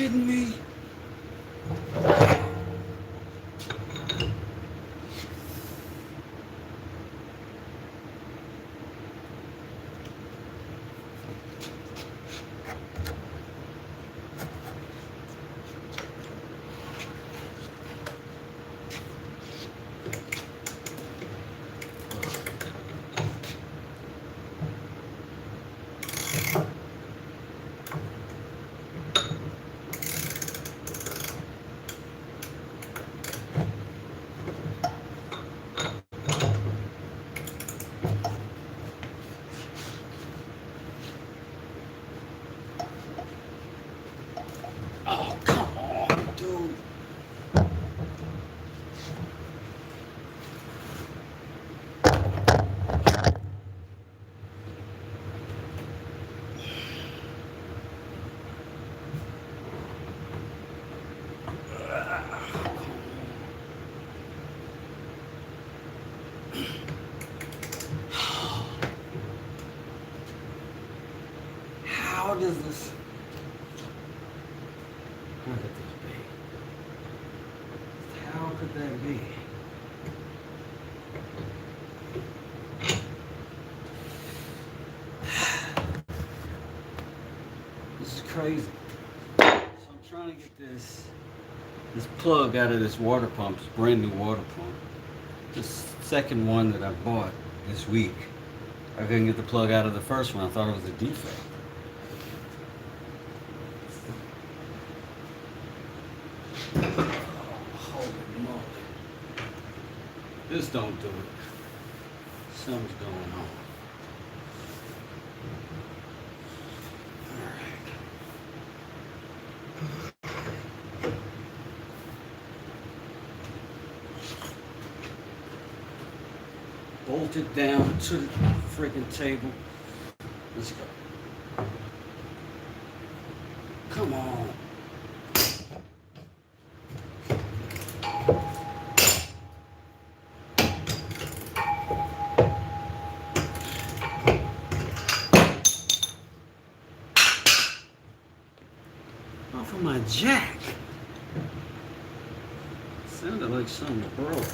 kidding me? Oh, come on, dude. How does this... How could this be? How could that be? This is crazy. So I'm trying to get this plug out of this water pump, this brand new water pump. This second one that I bought this week. I couldn't get the plug out of the first one. I thought it was a defect. Holy moly. This don't do it. Something's going on. Bolt it down to the freaking table. Let's go. Come on. Off of my jack. Sounded like something broke.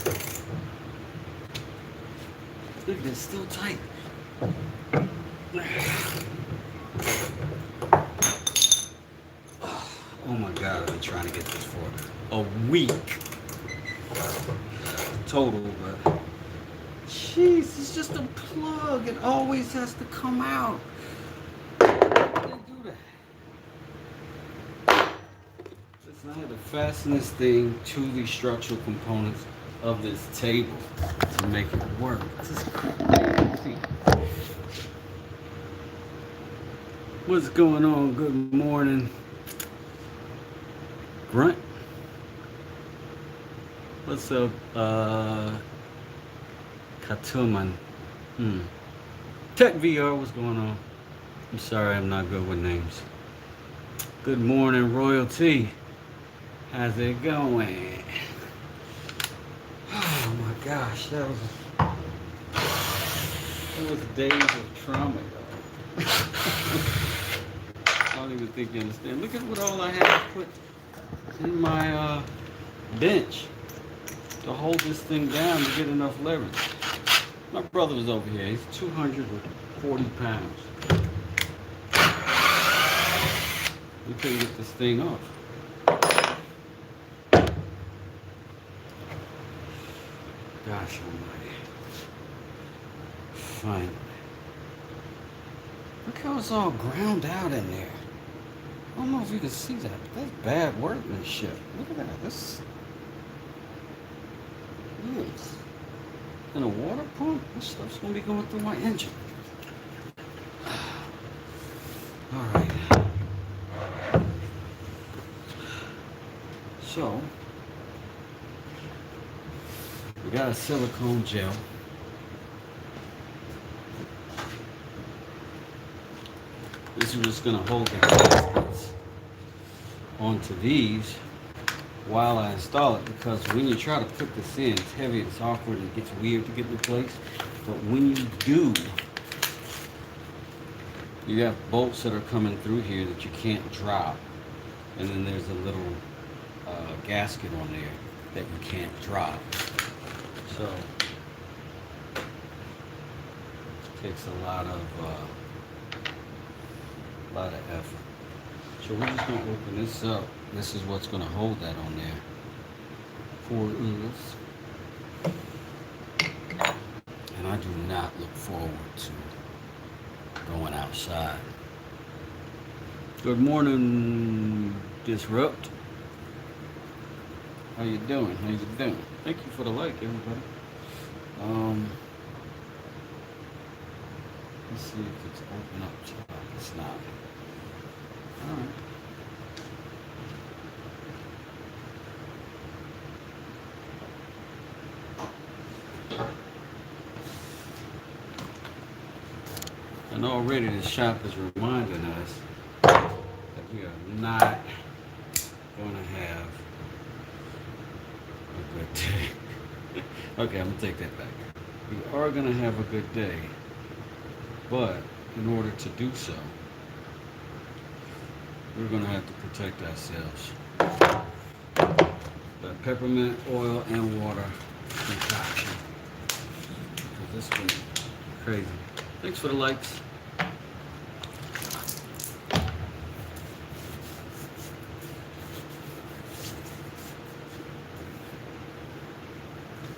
Look, it's still tight. Oh my God, I've been trying to get this for a week. Total, but jeez, it's just a plug. It always has to come out. Why did they do that? Listen, I had to fasten this thing to the structural components of this table to make it work. This is crazy. What's going on? Good morning. Grunt. What's up, Katuman? Tech VR, what's going on? I'm sorry, I'm not good with names. Good morning, Royalty. How's it going? Oh my gosh, that was days of trauma, y'all. I don't even think you understand. Look at what all I had to put in my bench to hold this thing down to get enough leverage. My brother was over here. He's 240 pounds. We couldn't get this thing off. Gosh almighty. Fine. Look how it's all ground out in there. I don't know if you can see that, but that's bad workmanship. Look at that. This is. And a water pump? This stuff's going to be going through my engine. Alright. So, we got a silicone gel. This is just going to hold the gaskets onto these while I install it, because when you try to put this in, it's heavy, it's awkward, it gets weird to get in place. But when you do, you have bolts that are coming through here that you can't drop. and then there's a little gasket on there that you can't drop. So it takes a lot of effort. So we're just gonna open this up. This is what's gonna hold that on there for us. And I do not look forward to going outside. Good morning, Disrupt. How you doing? How you doing? Thank you for the like, everybody. Let's see if it's open up top. It's not. All right. And already the shop is reminding us that we are not going to have a good day. Okay, I'm going to take that back. We are going to have a good day, but in order to do so, we're going to have to protect ourselves. The peppermint oil and water concoction. Because this has been crazy. Thanks for the likes.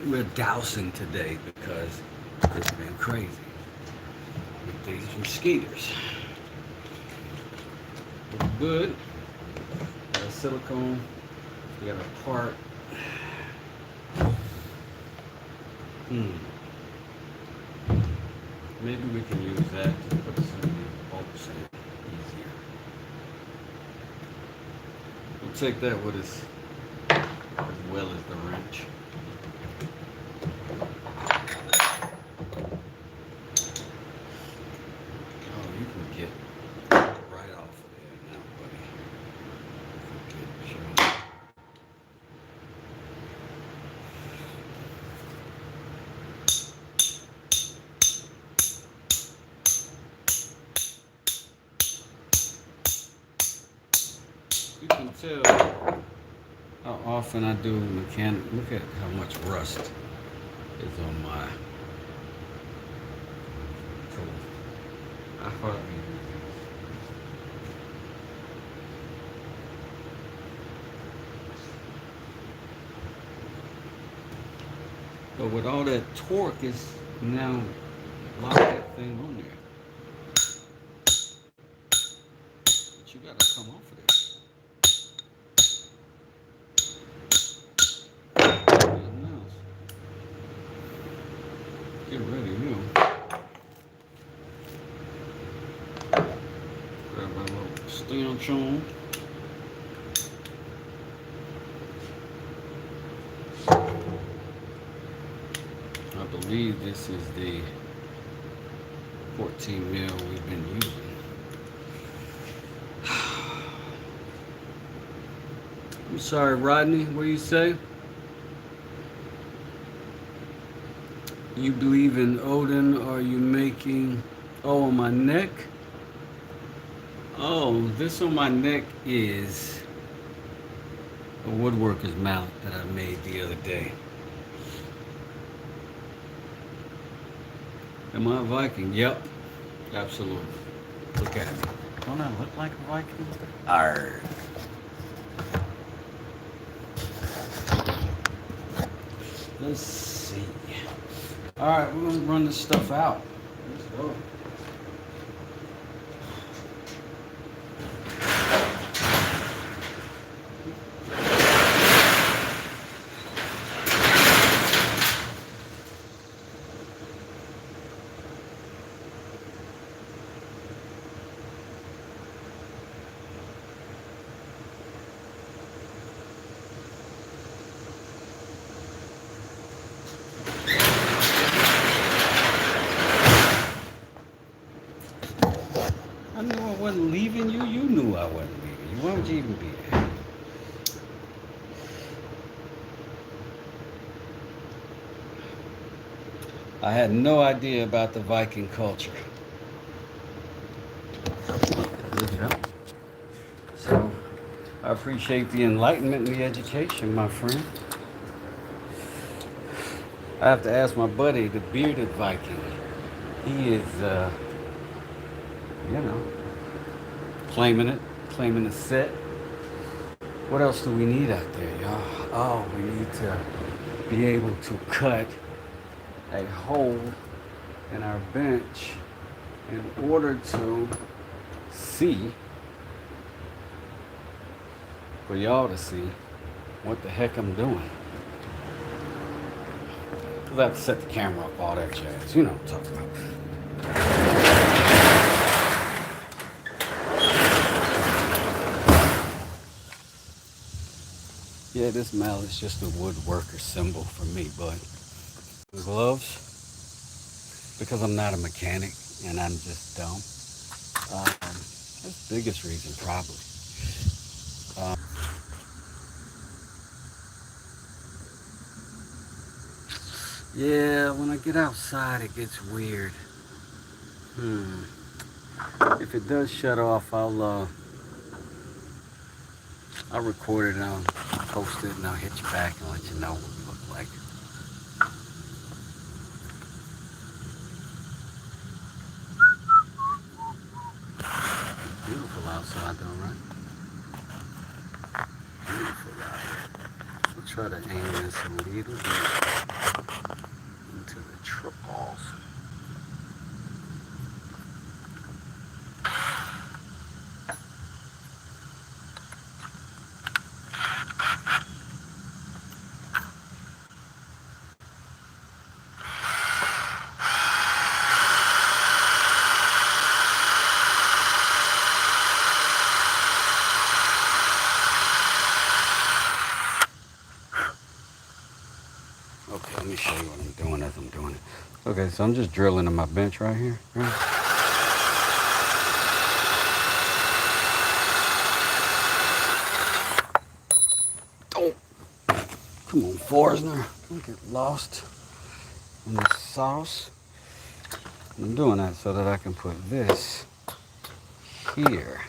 We're dousing today because it's been crazy with these mosquitoes. We're good. Got a silicone. We got a part. Maybe we can use that to put some bolts in easier. We'll take that with us as well as the wrench. Oh, you can get right off of there now, buddy. Good job. You can tell how often I do mechanic. Look at how much rust is on my tool. I hardly use this. But with all that torque, it's now lock that thing on there. But you gotta come off of there. Get ready now. Grab my little stanch on. I believe this is the 14 mil we've been using. I'm sorry, Rodney, what do you say? You believe in Odin? Are you making... Oh, on my neck? Oh, this on my neck is a woodworker's mallet that I made the other day. Am I a Viking? Yep, absolutely. Look at me. Don't I look like a Viking? Arrgh. Let's see. All right, we're gonna run this stuff out. Let's go. I knew I wasn't leaving you. You knew I wasn't leaving you. Why would you even be there? I had no idea about the Viking culture. So, our appreciate the enlightenment and the education, my friend. I have to ask my buddy, the bearded Viking. He is, you know, claiming the set. What else do we need out there, y'all? Oh, we need to be able to cut a hole in our bench in order to see, for y'all to see what the heck I'm doing. Because I have to set the camera up, all that jazz. You know what I'm talking about. Yeah, this mallet's just a woodworker symbol for me, bud. Gloves, because I'm not a mechanic and I'm just dumb. That's the biggest reason, probably. Yeah, when I get outside, it gets weird. If it does shut off, I'll record it and I'll post it and I'll hit you back and let you know what it looked like. Beautiful outside though, right? Beautiful out here. I'll try to aim this a little bit into the triples. Okay, let me show you what I'm doing as I'm doing it. Okay, so I'm just drilling in my bench right here. Right? Oh, come on, Forsner. Don't get lost in the sauce. I'm doing that so that I can put this here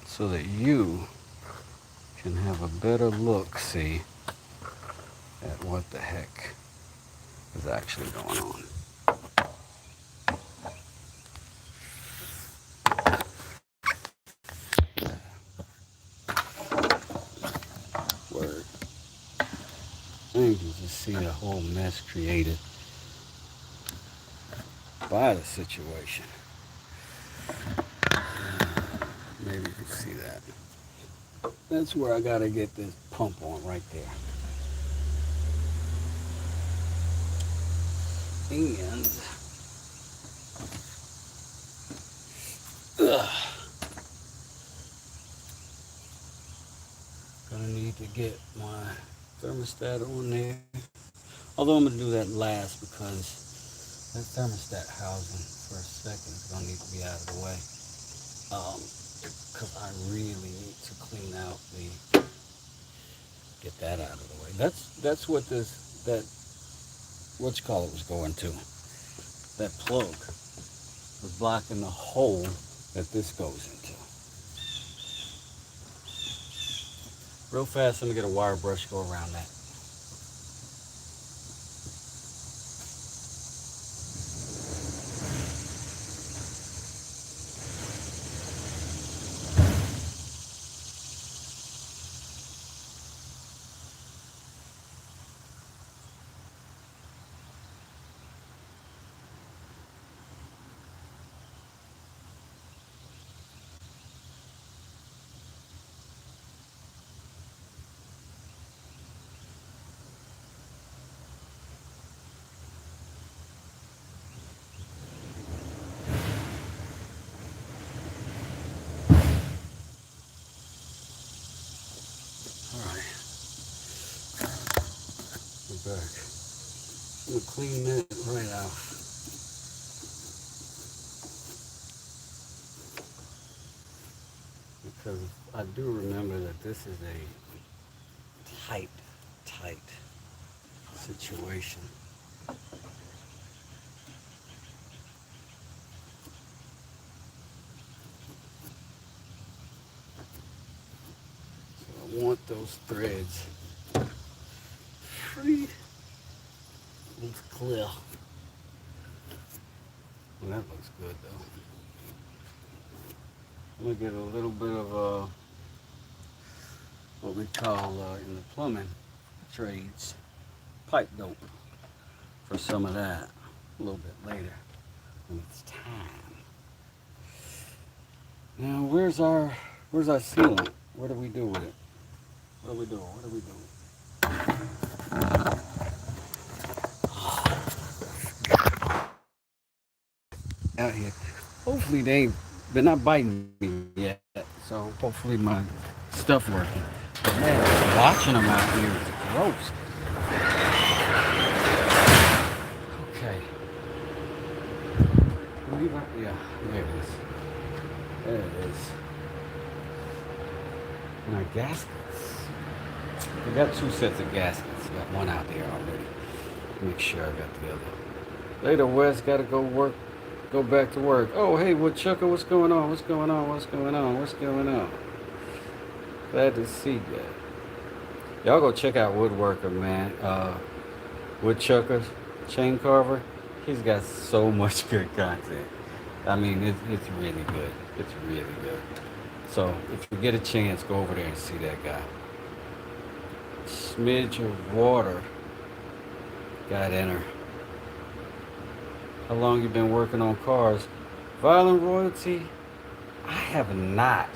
so that you can have a better look, see, at what the heck is actually going on. Word. And you can just see the whole mess created by the situation. Maybe you can see that. That's where I gotta get this pump on right there. And gonna need to get my thermostat on there. Although I'm gonna do that last because that thermostat housing for a second is gonna need to be out of the way. Because I really need to clean out get that out of the way. That's what what you call it was going to. That plug was blocking the hole that this goes into. Real fast, let me get a wire brush, go around that. Back. I'm gonna clean that right out. Because I do remember that this is a tight situation. those threads free. It's clear. Well, that looks good though. I'm gonna get a little bit of what we call in the plumbing trades pipe dope for some of that a little bit later when it's time. Now where's our sealant? What do we do with it? What are we doing? What are we doing? Out here. Hopefully they're not biting me yet. So hopefully my stuff working. But man, watching them out here is gross. Okay. Yeah, there it is. There it is. My gaskets. I got 2 sets of gaskets. Got one out there already. Make sure I got the other. Later, Wes, gotta go back to work. Oh, hey, Woodchucker, what's going on? What's going on? What's going on? What's going on? Glad to see you. Y'all go check out Woodworker, man. Woodchucker, Chain Carver. He's got so much good content. I mean, it's really good. It's really good. So if you get a chance, go over there and see that guy. Smidge of water got in her. How long you been working on cars? Violent royalty? I have not.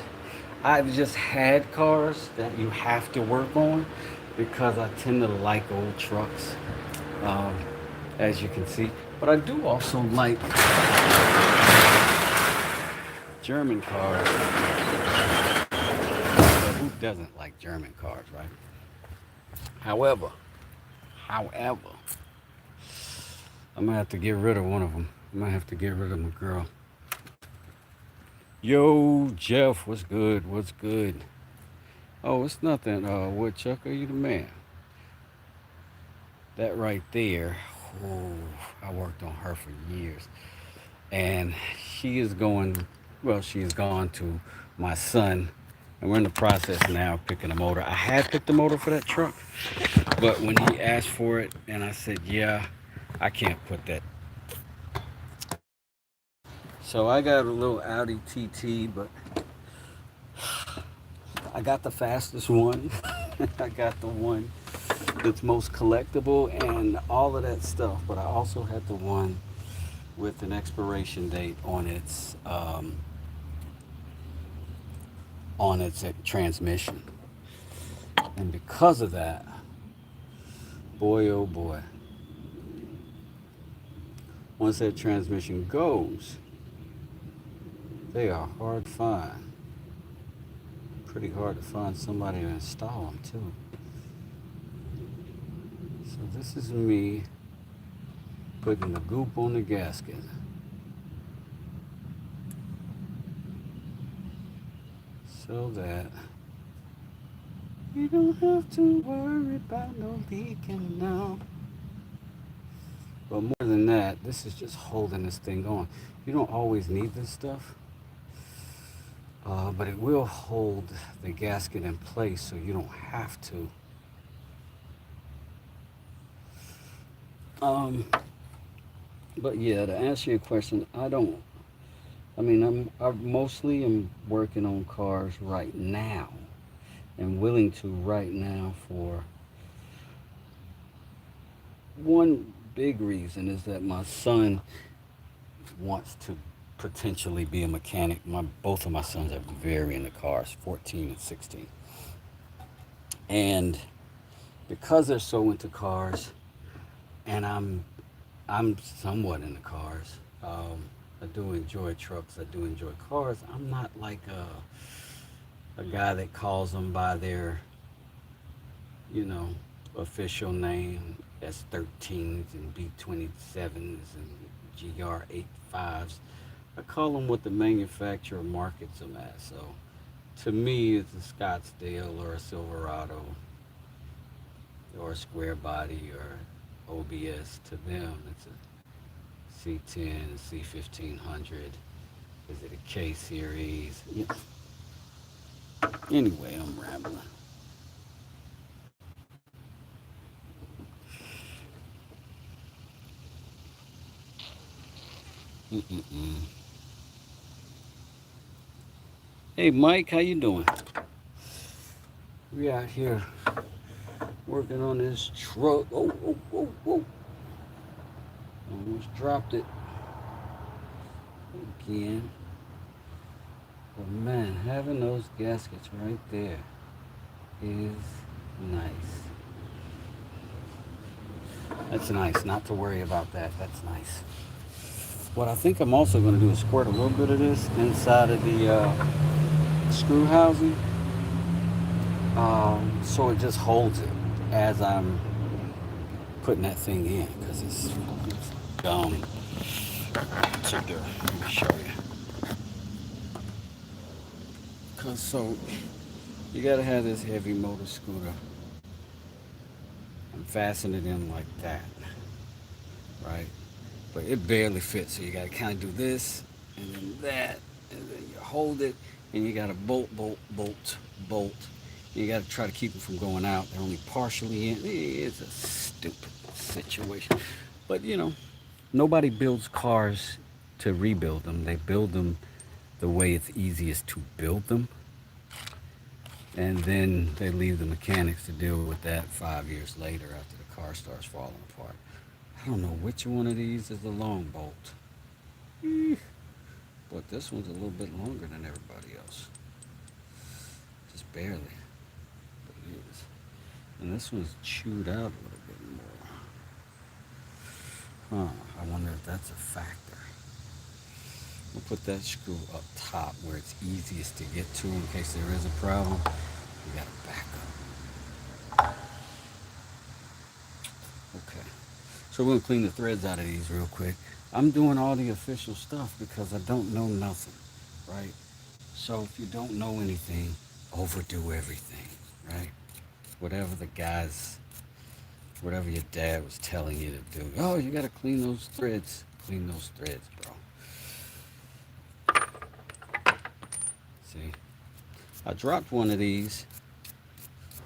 I've just had cars that you have to work on because I tend to like old trucks, as you can see. But I do also like German cars. Well, who doesn't like German cars, right? However, I'm gonna have to get rid of one of them. I'm gonna have to get rid of my girl. Yo, Jeff, what's good? What's good? Oh, it's nothing. Woodchucker, you the man. That right there. Oh, I worked on her for years, and she's gone to my son, and we're in the process now of picking the motor. I had picked the motor for that truck, but when he asked for it, and I said, yeah, I can't put that. So I got a little Audi TT, but I got the fastest one. I got the one that's most collectible and all of that stuff, but I also had the one with an expiration date on its transmission. And because of that, boy oh boy, once that transmission goes, they are hard to find. Pretty hard to find somebody to install them too. So this is me putting the goop on the gasket. So that you don't have to worry about no leaking now. But more than that, this is just holding this thing on. You don't always need this stuff, but it will hold the gasket in place so you don't have to. But yeah, to answer your question, I mostly am working on cars right now and willing to right now for one big reason is that my son wants to potentially be a mechanic. Both of my sons are very into cars, 14 and 16. And because they're so into cars, and I'm somewhat into cars. I do enjoy trucks. I do enjoy cars. I'm not like a guy that calls them by their, official name, S13s and B27s and GR85s. I call them what the manufacturer markets them as. So to me, it's a Scottsdale or a Silverado or a square body or OBS. To them, it's a C10, a C1500. Is it a K series? Yeah. Anyway, I'm rambling. Mm-mm-mm. Hey, Mike, how you doing? We out here working on this truck. Oh, oh, oh, oh. Almost dropped it again. But man, having those gaskets right there is nice. That's nice. Not to worry about that. That's nice. What I think I'm also going to do is squirt a little bit of this inside of the screw housing, so it just holds it as I'm putting that thing in, because it's dumb to do. Let me show you. Because so you got to have this heavy motor scooter and fasten it in like that, right? But it barely fits, so you got to kind of do this and then that, and then you hold it, and you got to bolt. You got to try to keep them from going out. They're only partially in. It's a stupid situation. But you know, nobody builds cars to rebuild them. They build them the way it's easiest to build them. And then they leave the mechanics to deal with that 5 years later after the car starts falling apart. I don't know which one of these is the long bolt. But this one's a little bit longer than everybody else. Just barely. But it is. And this one's chewed out a little bit more. I wonder if that's a factor. We'll put that screw up top where it's easiest to get to in case there is a problem. We got to back up. Okay. So we're going to clean the threads out of these real quick. I'm doing all the official stuff because I don't know nothing, right? So if you don't know anything, overdo everything, right? Whatever your dad was telling you to do. Oh, you got to clean those threads. Clean those threads, bro. See, I dropped one of these,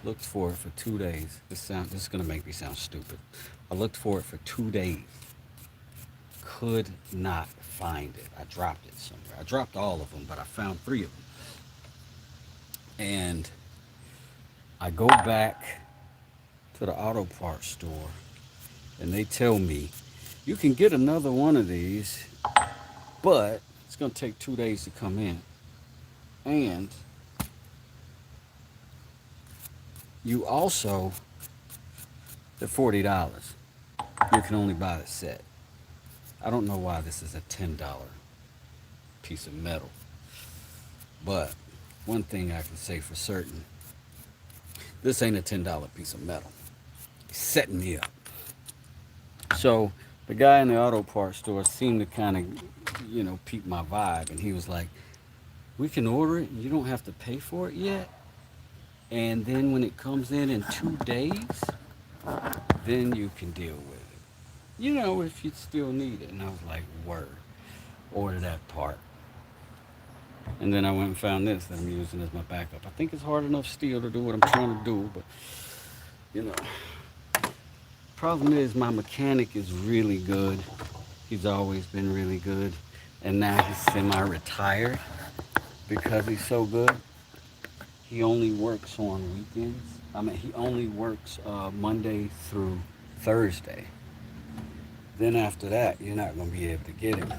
looked for it for 2 days. This is gonna make me sound stupid. I looked for it for 2 days. Could not find it. I dropped it somewhere. I dropped all of them, but I found 3 of them. And I go back to the auto parts store, and they tell me, you can get another one of these, but it's gonna take 2 days to come in. And you also, they're $40. You can only buy the set. I don't know why this is a $10 piece of metal. But one thing I can say for certain, this ain't a $10 piece of metal. It's setting me up. So the guy in the auto parts store seemed to kind of, pique my vibe. And he was like, we can order it. You don't have to pay for it yet. And then when it comes in 2 days, then you can deal with it. If you still need it. And I was like, word. Order that part. And then I went and found this that I'm using as my backup. I think it's hard enough steel to do what I'm trying to do, but, problem is my mechanic is really good. He's always been really good. And now he's semi-retired because he's so good. He only works on weekends. He only works Monday through Thursday. Then after that, you're not going to be able to get him.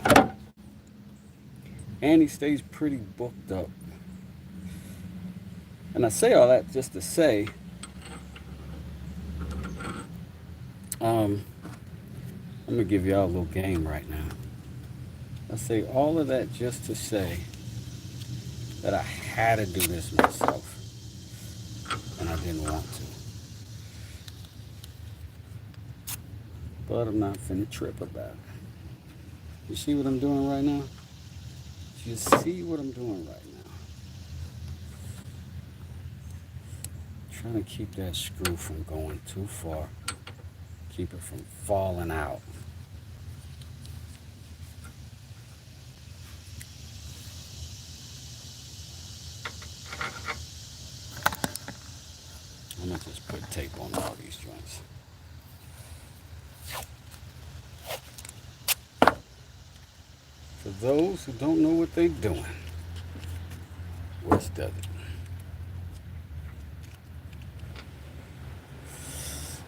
And he stays pretty booked up. And I say all that just to say, I'm going to give y'all a little game right now. I say all of that just to say that I had to do this myself. And I didn't want to. But I'm not finna trip about it. You see what I'm doing right now? You see what I'm doing right now? Trying to keep that screw from going too far. Keep it from falling out. I'm gonna just put tape on all these joints. those who don't know what they're doing. West does it.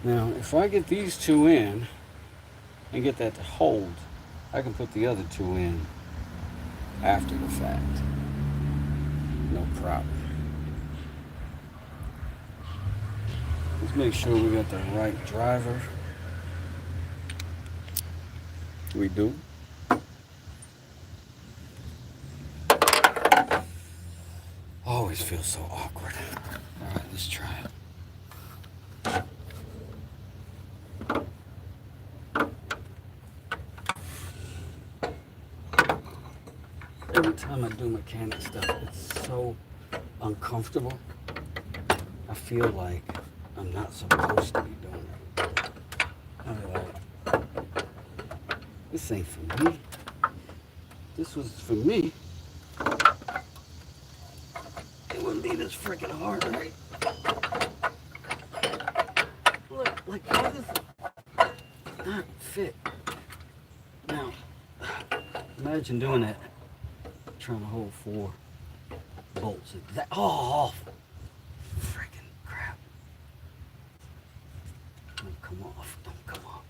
Now, if I get these two in and get that to hold, I can put the other two in after the fact. No problem. Let's make sure we got the right driver. We do. Always feels so awkward. All right, let's try it. Every time I do mechanic stuff, it's so uncomfortable. I feel like I'm not supposed to be doing it. I'm like, this ain't for me. This was for me. It wouldn't be this freaking hard, right? Look, like, why does it not fit? Now, imagine doing that. Trying to hold 4 bolts. Oh, freaking crap. Don't come off. Don't come off.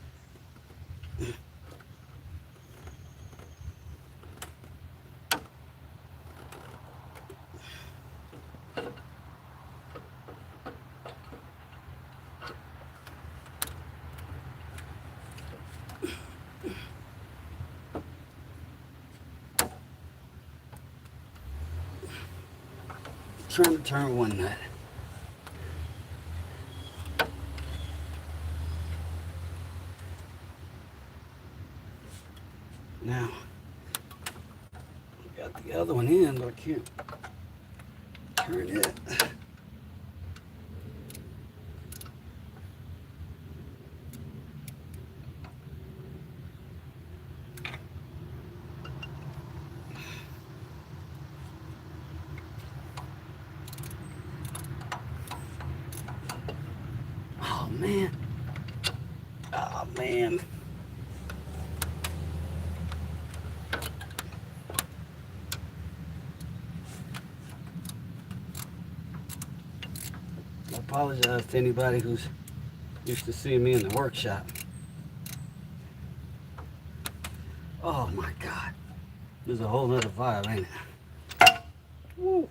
Trying to turn one nut. Now, I got the other one in, but I can't turn it. Oh man. Oh man. I apologize to anybody who's used to seeing me in the workshop. Oh my God. There's a whole other vibe, ain't it? Woo.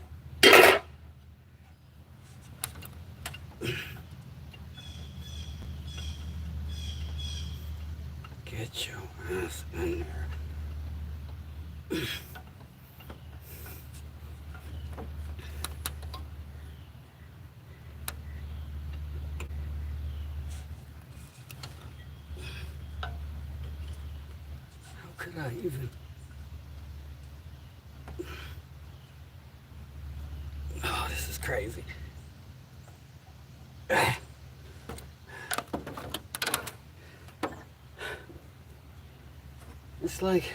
Get your ass in there. How could I even? Oh, this is crazy. It's like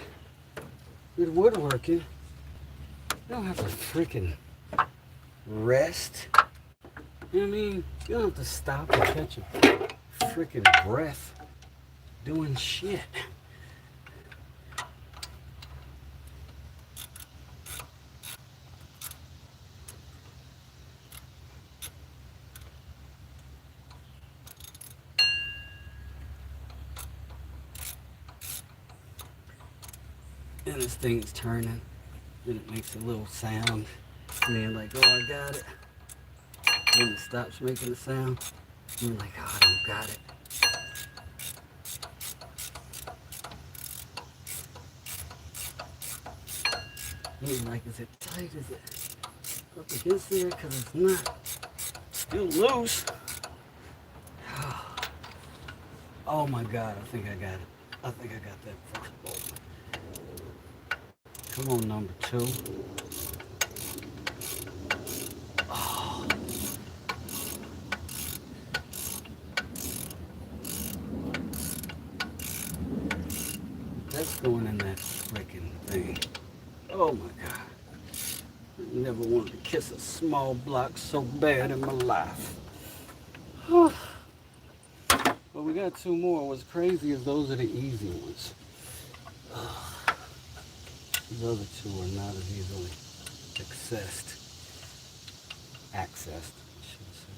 with woodworking, you don't have to freaking rest. You know what I mean? You don't have to stop and catch a freaking breath doing shit. And this thing is turning, then it makes a little sound, and then like, oh, I got it. Then it stops making the sound, and you're like, oh, I don't got it. And you're like, is it tight? Is it up against there? Because it's not. Still loose. Oh my God, I think I got it. I think I got that first bolt. Come on, number 2. Oh. That's going in that freaking thing. Oh my God. I never wanted to kiss a small block so bad in my life. But we got 2 more. What's crazy is those are the easy ones. These other two are not as easily accessed. I should say.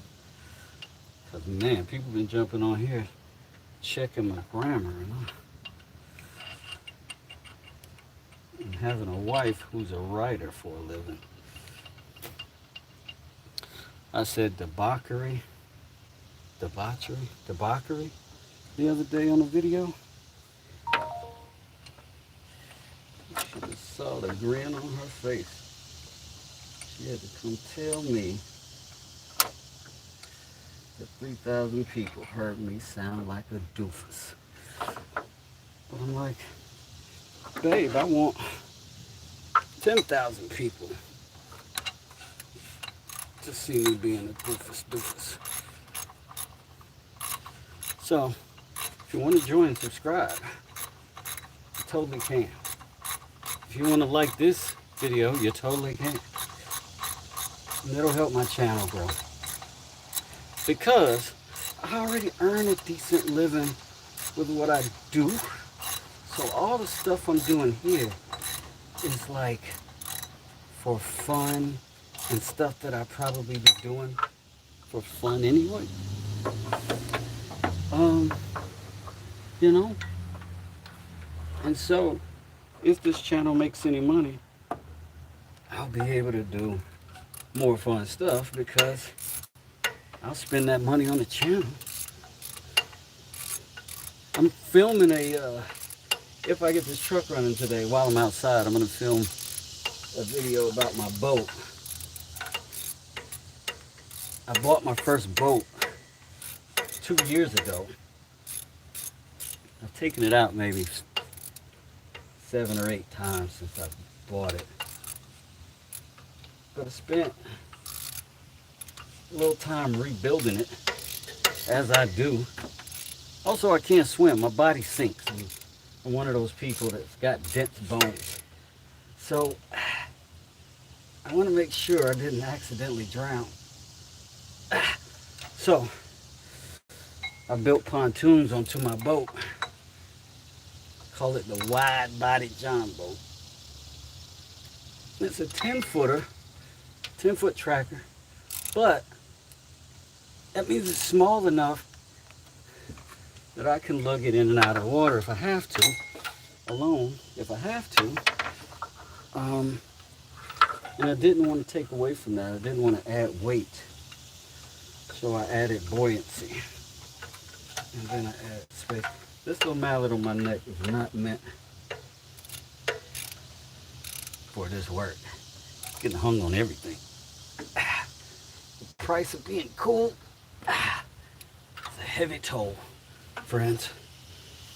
Because, man, people been jumping on here checking my grammar and having a wife who's a writer for a living. I said debauchery the other day on a video. You should have saw the grin on her face. She had to come tell me that 3,000 people heard me sound like a doofus. But I'm like, babe, I want 10,000 people to see me being a doofus. So, if you want to join and subscribe, you totally can. If you want to like this video, you totally can. And it'll help my channel grow. Because I already earn a decent living with what I do. So all the stuff I'm doing here is like for fun and stuff that I probably be doing for fun anyway. You know? And so if this channel makes any money, I'll be able to do more fun stuff because I'll spend that money on the channel. I'm filming if I get this truck running today while I'm outside, I'm going to film a video about my boat. I bought my first boat 2 years ago. I've taken it out maybe 7 or 8 times since I bought it. But I spent a little time rebuilding it, as I do. Also, I can't swim. My body sinks. I'm one of those people that's got dense bones. So, I want to make sure I didn't accidentally drown. So, I built pontoons onto my boat. Call it the wide-body John boat. It's a 10-footer, 10-foot tracker, but that means it's small enough that I can lug it in and out of water if I have to, alone, if I have to. And I didn't want to take away from that. I didn't want to add weight. So I added buoyancy. And then I added space. This little mallet on my neck is not meant for this work. It's getting hung on everything. The price of being cool, it's a heavy toll, friends.